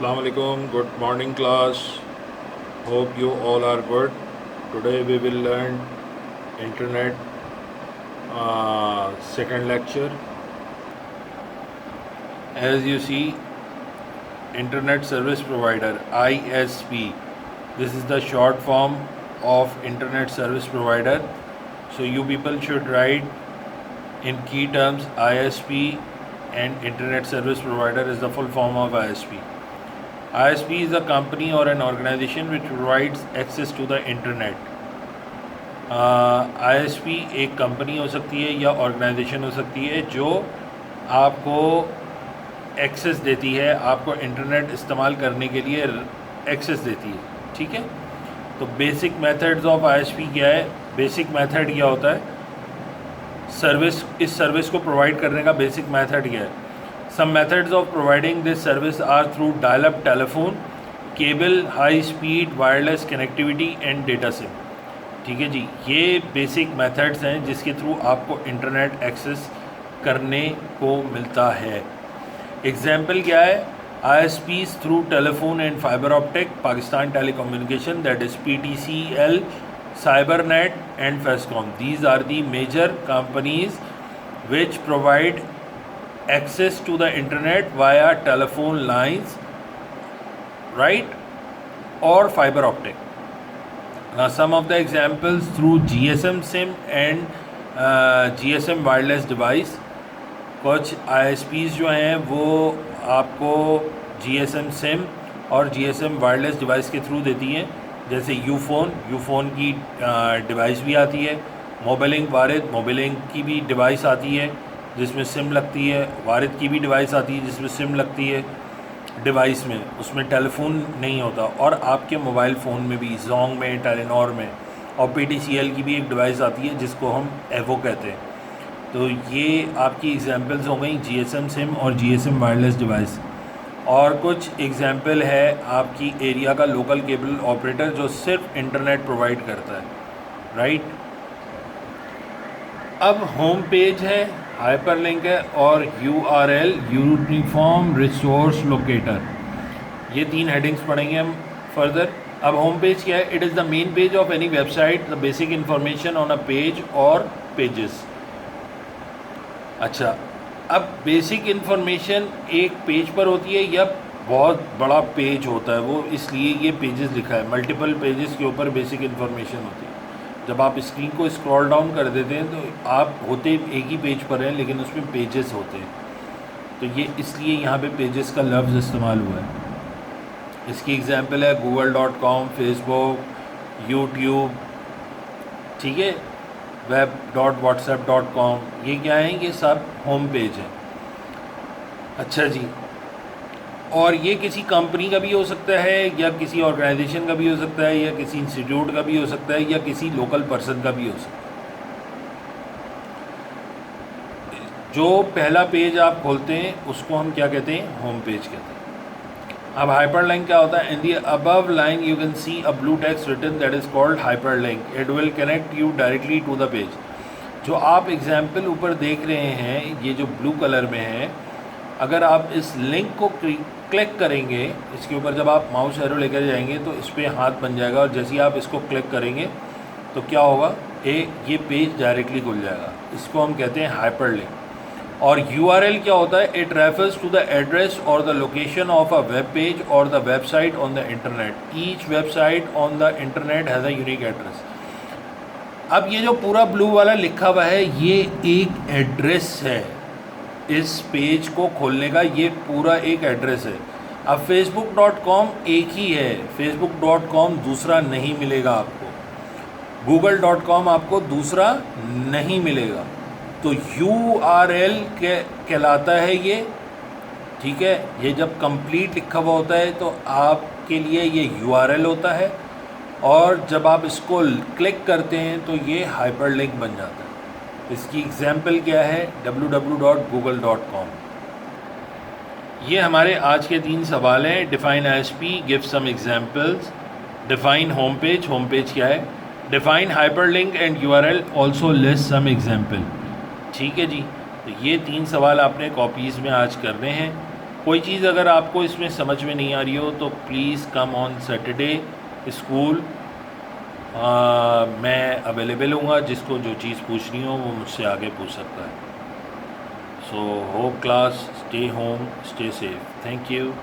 Assalamu alaikum. Good morning, class. Hope you all are good. Today we will learn internet second lecture. As you see, internet service provider ISP. This is the short form of internet service provider. So you people should write in key terms ISP and internet service provider is the full form of ISP. ISP is a company or an organization which provides access to the internet. ISP एक company हो सकती है या organisation हो सकती है जो आपको एक्सेस देती है, आपको इंटरनेट इस्तेमाल करने के लिए एक्सेस देती है. ठीक है, तो बेसिक मेथड्स ऑफ ISP क्या है? बेसिक मेथड क्या होता है? सर्विस, इस सर्विस को प्रोवाइड करने का बेसिक मेथड क्या है? Some methods of providing this service are through dial up telephone, cable, high speed wireless connectivity and data SIM. ठीक है जी, ये बेसिक मेथड्स हैं जिसके थ्रू आपको इंटरनेट एक्सेस करने को मिलता है. एग्जाम्पल क्या है? ISPs through telephone and fibre optic, Pakistan telecommunication, that is PTCL, CyberNet and Fescom. These are the major companies which provide access to the internet via telephone lines, right, or fiber optic. Now some of the examples through GSM SIM and GSM wireless device. कुछ ISPs जो हैं वो आपको GSM SIM और GSM wireless device के through देती हैं, जैसे यूफ़ोन की डिवाइस भी आती है. मोबाइलिंग की भी डिवाइस आती है जिसमें सिम लगती है. वारिद की भी डिवाइस आती है जिसमें सिम लगती है डिवाइस में, उसमें टेलीफोन नहीं होता. और आपके मोबाइल फ़ोन में भी जोंग में, टेलीनॉर में, और PTCL की भी एक डिवाइस आती है जिसको हम एवो कहते हैं. तो ये आपकी एग्जांपल्स हो गई GSM सिम और GSM वायरलेस डिवाइस. और कुछ एग्जाम्पल है आपकी एरिया का लोकल केबल ऑपरेटर जो सिर्फ इंटरनेट प्रोवाइड करता है, राइट. अब होम पेज है, हाइपरलिंक है और URL यूनिफॉर्म रिसोर्स लोकेटर. ये तीन हेडिंग्स पढ़ेंगे हम फर्दर. अब होम पेज क्या है? It is the main page of any website, the basic information on a page और पेजेस. अच्छा, अब बेसिक इन्फॉर्मेशन एक पेज पर होती है या बहुत बड़ा पेज होता है, वो इसलिए ये पेजेस लिखा है. मल्टीपल पेजेस के ऊपर बेसिक इन्फॉर्मेशन होती है. जब आप स्क्रीन को स्क्रॉल डाउन कर देते हैं तो आप होते एक ही पेज पर हैं लेकिन उसमें पेजेस होते हैं. तो ये इसलिए यहाँ पे पेजेस का लफ्ज़ इस्तेमाल हुआ है. इसकी एग्जांपल है google.com, फेसबुक, यूट्यूब, ठीक है, web.whatsapp.com. ये क्या है? ये सब होम पेज है. अच्छा जी, और ये किसी कंपनी का भी हो सकता है या किसी ऑर्गेनाइजेशन का भी हो सकता है या किसी इंस्टीट्यूट का भी हो सकता है या किसी लोकल पर्सन का भी हो सकता है. जो पहला पेज आप खोलते हैं उसको हम क्या कहते हैं? होम पेज कहते हैं. अब हाइपरलिंक क्या होता है? In the above line you can see a blue text written that is called hyperlink. It will connect you directly to the page. जो आप एग्जाम्पल ऊपर देख रहे हैं, ये जो ब्लू कलर में है, अगर आप इस लिंक को क्लिक करेंगे, इसके ऊपर जब आप माउस एरो लेकर जाएंगे तो इस पर हाथ बन जाएगा और जैसे ही आप इसको क्लिक करेंगे तो क्या होगा? ये पेज डायरेक्टली खुल जाएगा. इसको हम कहते हैं हाइपरलिंक. और URL क्या होता है? It refers to the address और the location of a web page और the website on the internet. Each website on the internet has a unique address. अब ये जो पूरा ब्लू वाला लिखा हुआ है ये एक एड्रेस है. इस पेज को खोलने का ये पूरा एक एड्रेस है. अब facebook.com एक ही है, facebook.com दूसरा नहीं मिलेगा आपको. google.com आपको दूसरा नहीं मिलेगा. तो URL कहलाता है ये. ठीक है, ये जब कंप्लीट लिखा हुआ होता है तो आपके लिए ये URL होता है और जब आप इसको क्लिक करते हैं तो ये हाइपरलिंक बन जाता है. इसकी एग्जाम्पल क्या है? www.google.com. ये हमारे आज के 3 सवाल हैं. Define ISP, give some examples. Define home page क्या है? Define hyperlink and URL, also list some example. ठीक है जी, तो ये 3 सवाल आपने कॉपीज़ में आज करने हैं. कोई चीज़ अगर आपको इसमें समझ में नहीं आ रही हो तो please come on Saturday school. मैं अवेलेबल हूँगा, जिसको जो चीज़ पूछनी हो वो मुझसे आगे पूछ सकता है। So hope class, stay home, stay safe. Thank you.